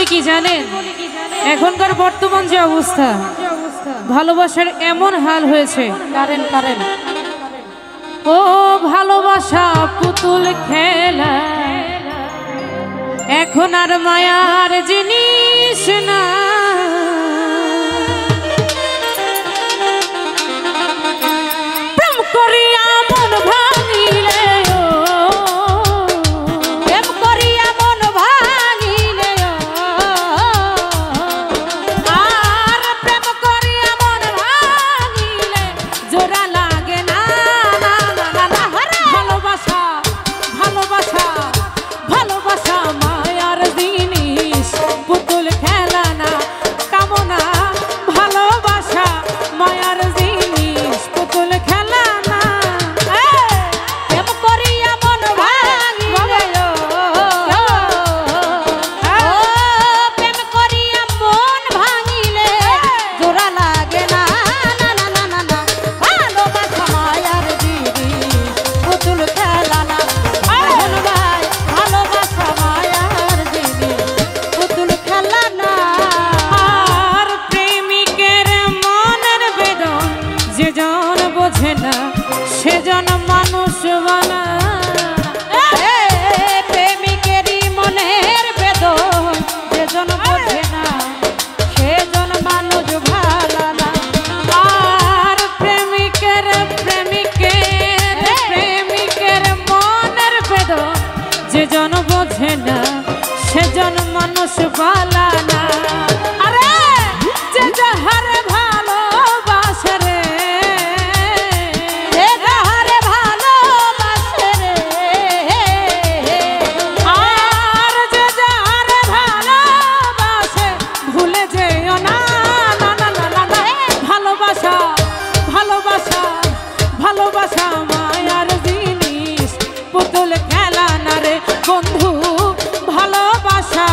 কি জানেন, এখনকার বর্তমান যে অবস্থা, ভালোবাসার এমন হাল হয়েছে, কারেন ও ভালোবাসা পুতুল খেলা, এখন আর মায়ার জিনিস না। প্রেম করিয়া মন ভাঙিলে, প্রেম করিয়া মন ভাঙিলে, আর প্রেম করিয়া মন ভাঙিলে জোড়া লাগে না। ভালোবাসা ভালোবাসা ভালোবাসা মায়ার জিনিস, পুতুল খেলা না কামনা। ভালোবাসা মায়ার জিনিস, পুতুল খেলা না। প্রেম করিয়া মন ভাঙিলে, প্রেম করিয়া মন ভাঙিলে জোড়া লাগে না। ভালোবাসা মায়ার জিনিস, পুতুল খেলা না। ভালোবাসা মায়ার জিনিস, পুতুল খেলা না। আর প্রেমিকের মনের বেদন যে জন বোঝে না, সেজন মানুষ বানা। প্রেমিকেরই মনের বেদন যে জন বোঝে না, সেজন মানুষ ভালা না। আর প্রেমিকের মনের বেদন যে জন বোঝে না, সেজন মানুষ ভালা না। আরে যে যাহারে ভালোবাসে রে, যে যাহারে ভালোবাসে রে, আর যে যাহারে ভালোবাসে ভুলে যেও না। ভালোবাসা ভালোবাসা ভালোবাসা মায়ার জিনিস, পুতুল খেলা না রে বন্ধু। ভালোবাসা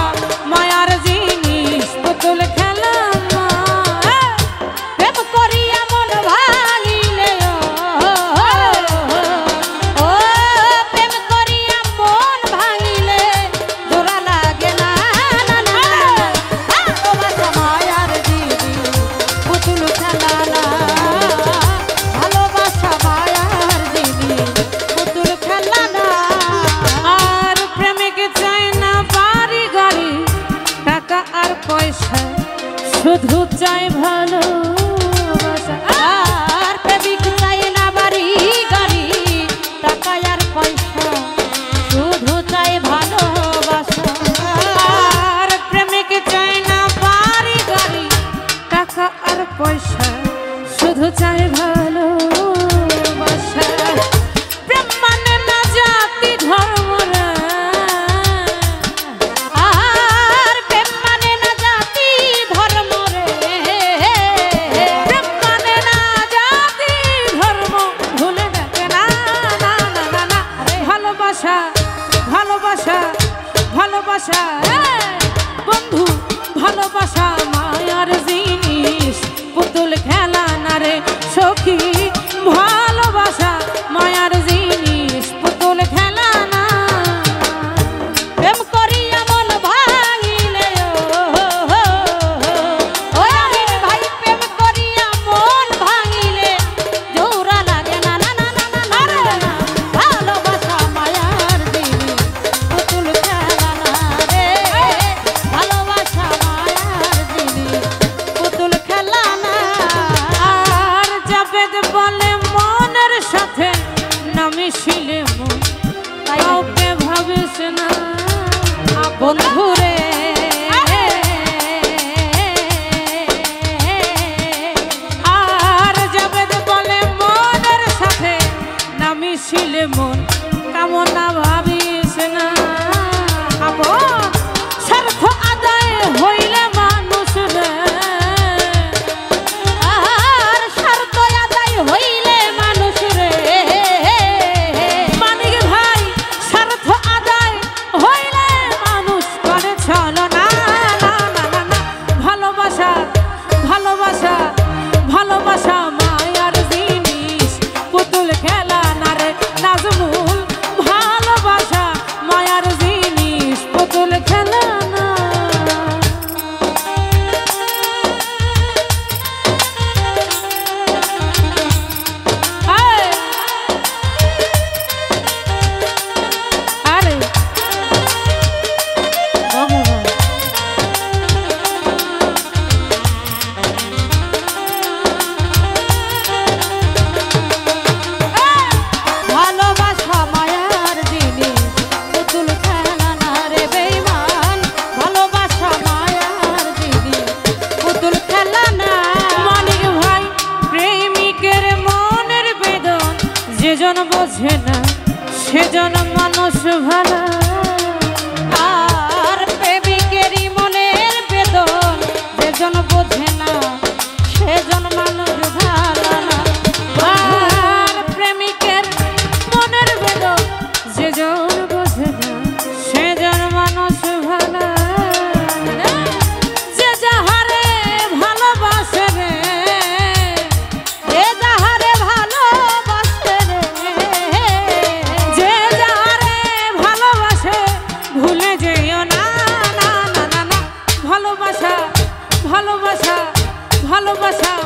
মায়ার জিনিস, পুতুল খেলা না। প্রেম করিয়া মন ভাঙিলে, ও প্রেম করিয়া মন ভাঙিলে জোড়া লাগে না। ভালোবাসা মায়ার জিনিস, পুতুল খেলা না। ভালোবাসা মায়ার জিনিস, পুতুল খেলা না। আর প্রেমিক চাই না বাড়ি গাড়ি, টাকা আর পয়সা, শুধু চাই ভালোবাসা। আর প্রেমিক চাই না বাড়ি গাড়ি, টাকা আর পয়সা, শুধু চাই ভালোবাসা। আর প্রেমিক চাই না বাড়ি গাড়ি, টাকা আর পয়সা, শুধু চাই ভালোবাসা। প্রেম মানে না জাতি ধর্ম রে, আর প্রেম মানে না জাতি ধর্ম রে। ভালোবাসা